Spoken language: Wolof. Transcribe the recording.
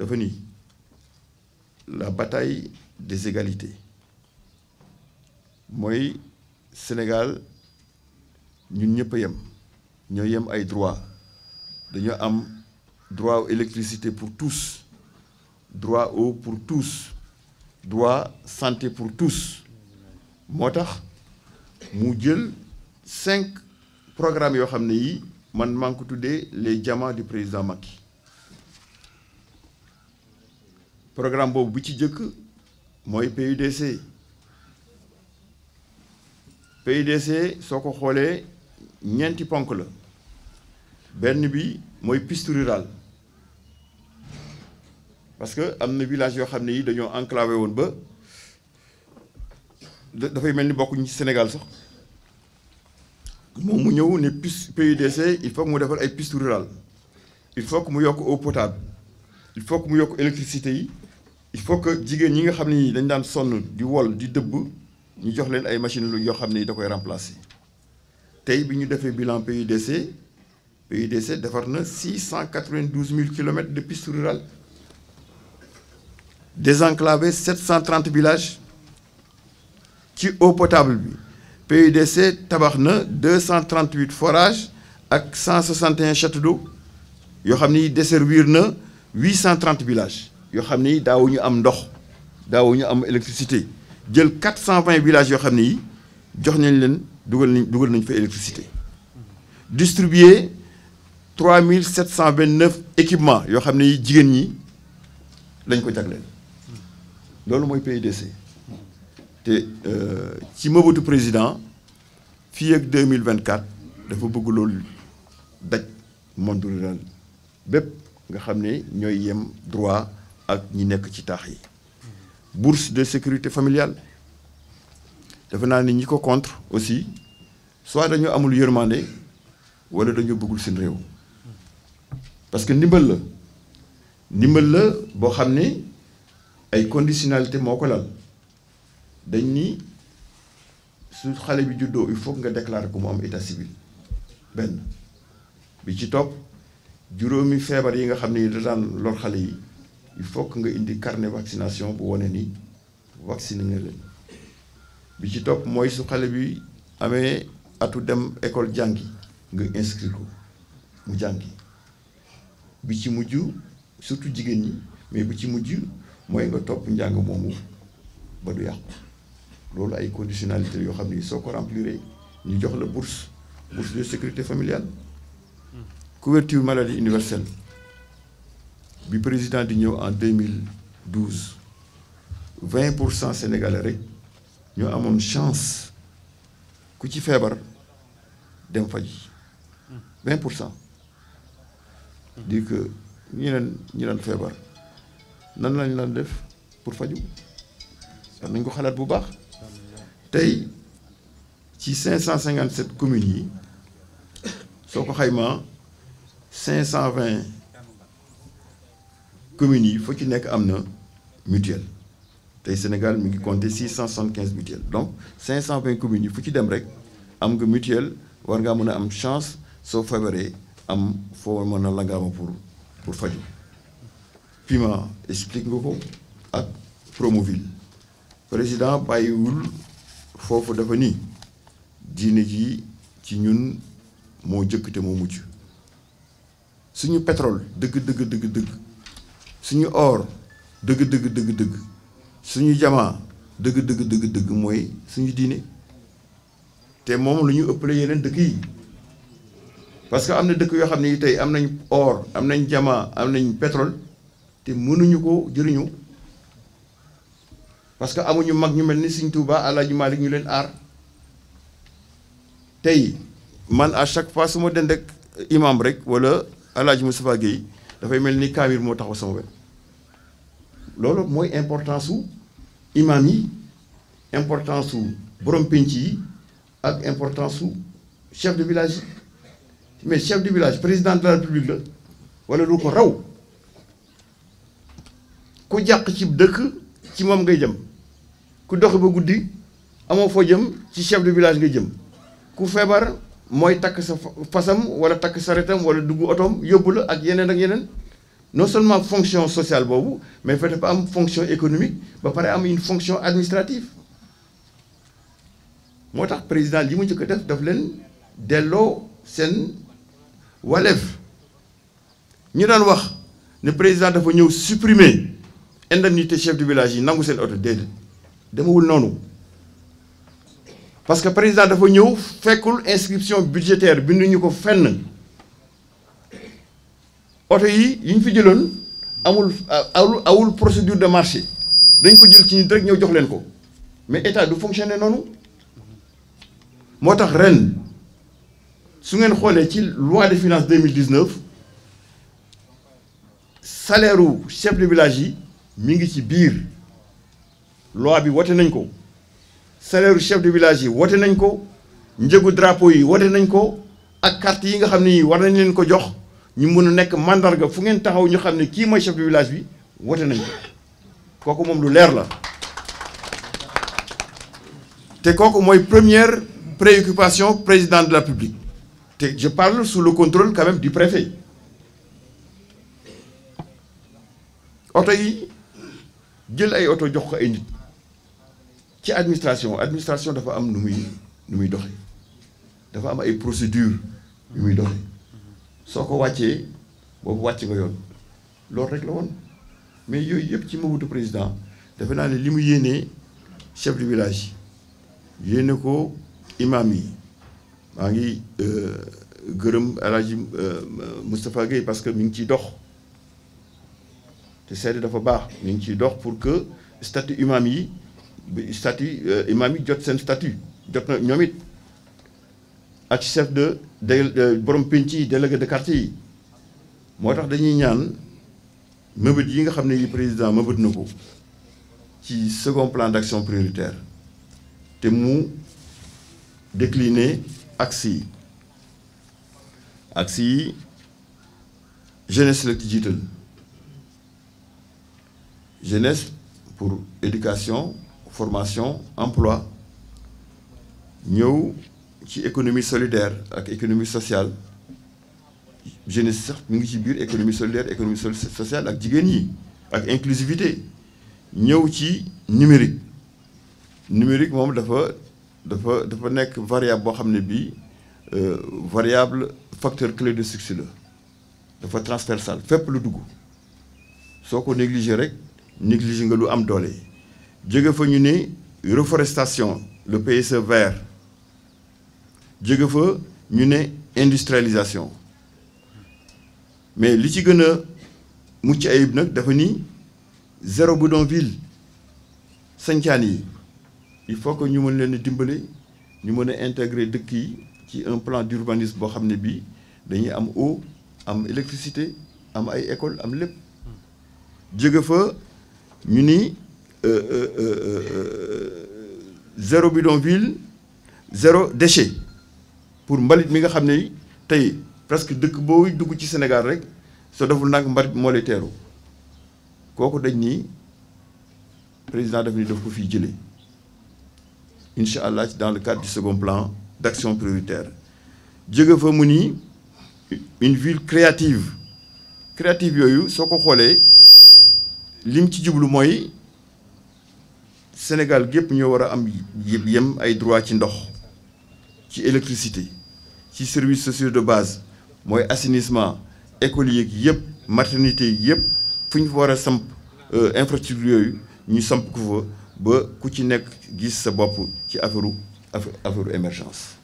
dafa ni la bataille des égalités mooy Sénégal ñun ñëpp a yem ñoo yem ay droit dañoo am droit à électricité pour tous, droit eau pour tous, droit santé pour tous. moo tax mu jël 5 programmes yoo xam ne yi man maa ngi ko tuddee les diamants du président Macky. programme boobu bi ci jëkk mooy PUDC. PUDC soo ko xoolee ñeenti ponk la benn bi mooy piste rurale parce que am na village yoo xam ne yi dañoo enclavé woon ba dafay mel ni bokkuñ ci Sénégal sax moom mu ñëw ne piste PUDC il faut que mu defar ay piste rurale il faut que mu yokk eau potable il faut que mu yokk électricité yi il faut que jigéen ñi nga xam ne dañ daan sonn di wol di dëbb ñu jox leen ay machines yoo xam ne da koy remplacer tey bi ñu defee bilan PUDC defar na 692 000 kilomètres de piste rurale désenclavé 730 villages ci eau potable bi PUDC tabax na 238 forages ak 161 châteaux d'eau yoo xam ni desservir na 830 villages yoo xam ni daawuñu am ndox daawuñu am électricité jël 420 villages yoo xam ni jox nañ leen dugal nañ fa électricité distribuer 3729 équipements yoo xam ni jigéen ñi lañ ko jagleel loolu mooy PUDC te ci mëbatu président fii ak 2024 dafa bëgg loolu daj monde rural bépp nga xam ne ñooy yem droit ak ñi nekk ci taax yi. bourse de sécurité familiale dafa naa ni ñi ko contre aussi soit dañoo amul yërmande wala dañoo bëggul seen réew parce que ndimbal la boo xam ne ay conditionnalité moo ko lal dañ ni su xale bi juddoo il faut nga déclarer ko mu am état civil benn bi ci topp juróomi feebar yi nga xam ne da daan lor xale yi il faut que nga indi carnet vaccination bu wane ni vacciné nga leen bi ci topp mooy su xale bi amee atu dem école jàngi nga inscrire ko mu jàngi bi ci mujj surtout jigéen ñi mais bi ci mujj mooy nga topp njàng moomu ba du yàqu loolu ay conditionnalité yoo xam ni soo ko remplir ñu jox la bourse de sécurité familiale couverture maladie universelle bi président di ñëw en 2012 20% sénégalais rek ñoo amoon chance ku ci feebar dem faj 20% dire que ñi leen feebar nan lañ laan def pour faju war nañ ko xalaat bu baax tey ci 557 communes yi soo ko xaymaa 520 communes yi foo ci nekk am na mutuelle tey Sénégal mi ngi compter 675 mutuelles donc 520 communes yi fu ci dem rek am nga mutuelle war ngaa mën a am chance soo feebaree am foo mën a langaama pour faju PUMA explique nga ko ak Promoville président bàyyiwul foofu dafa ni diine ji ci ñun moo jëkk te moo mujj suñu pétrole dëgg suñu or dëgg suñu jamaa dëgg mooy suñu diine te moom lu ñu ëppale yeneen dëkk yi parce que am na dëkk yoo xam ne tey am nañ or am nañ jamaa am nañ pétrole te mënuñu ko jëriñu parce que amuñu mag ñu mel ni Sëñ Tuubaa Alaaji Maalik ñu leen aar tey man à chaque fois su ma dend ak imam rek wala Alaaji Moustapha Guèye dafay mel ni kaamir moo taxaw sama wet loolu mooy importance su imam yi importance su borom penc yi ak importance su chef de village yi mais chef de village président de la république la wala lu ko raw ku jàq ci dëkk ci moom ngay jëm ku dox ba guddi amoo foo jëm ci chef de village ngay jëm ku feebar mooy takk sa fasam wala takk saretam wala dugg otoom yóbbu la ak yeneen non seulement fonction sociale boobu mais fa dafa am fonction économique ba pare am une fonction administrative moo tax président li mu njëkk a def daf leen delloo seen waleef ñu daan wax ne président dafa ñëw supprimer indemnité chef de village yi nangu seen oto déedéet demewul noonu parce que président dafa ñëw fekkul inscription budgétaire binduñu ko fenn oto yi ñu fi jëloon awul procédure de marché dañ ko jël ci nit rek ñëw jox leen ko mais état du fonctionner noonu moo tax ren su ngeen xoolee ci loi de finances 2019 salaire u chef de village yi mi ngi ci biir loi bi wote nañ ko salaire u chef de village yi wote nañ ko njëgu drapeau yi wote nañ ko ak carte yi nga xam ne war nañ leen ko jox ñu mën a nekk mandarga fu ngeen taxaw ñu xam ne kii mooy chef de village bi wote nañ ko kooku moom lu leer la te kooku mooy première préoccupation président de la République te je parle sous le contrôle quand même du préfet oto yi jël ay oto jox ko ay nit ci administration dafa am nu muy doxe dafa am ay procédures yu muy doxe soo ko wàccee boobu wàcc nga yoon loolu rek la woon mais yooyu yëpp ci Mobutu président defe naa ne li mu yéenee chef de village yéene ko imam yi maa ngi gërëm El Hadji Moustapha Gueye parce que mi ngi ciy dox te seede dafa baax mi ngi ciy dox pour que statut imam yi jot seen statut jot na ñoom it ak chef de borom penc yi délégué de quartier yi moo tax dañuy ñaan mëbët yi nga xam ne yi président mëbët na ko ci second plan d'action prioritaire te mu décliner axe yi jeunesse la ci jiital jeunesse pour éducation formation emploi ñëw ci économie solidaire ak économie sociale jeunesse sax mu ngi ci biir économie solidaire économie sociale ak jigéen ñi ak inclusivité ñëw ci numérique moom dafa nekk variable boo xam ne bii variable facteur clé de succès la dafa transversal fépp lu dugg soo ko négligé rek négligé nga lu am doole jóge fa ñu ne reforestation le PSE vert jóge fa ñu ne industrialisation mais li ci gën a mucc ayib nag dafa ni zéro bidonville sancaan yi il faut que ñu mën leen a dimbale ñu mën a intégrer dëkk yi ci un plan d'urbanisme boo xam ne bii dañuy am eau am électricité am ay école am lépp jóge fa ñu ni zéro bidonville zéro déchet pour mbalit mi nga xam ne tey presque dëkk boo dugg ci Sénégal rek soo deful nag mbalit moo lay teeru kooku dañ ni président daf ni daf ko fiy jëlee incha allah dans le cadre du second plan d'action prioritaire jóge fa mu ni une ville créative yooyu soo ko xoolee lim ci jublu mooy Sénégal gépp ñoo war a am yem ay droit ci ndox ci électricité ci services sociaux de base mooy assainissement école yeeg yëpp maternité yi yëpp fu ñu fa war a samp infrastructure yooyu ñu samp ko fa ba ku ci nekk gis sa bopp ci affaire émergence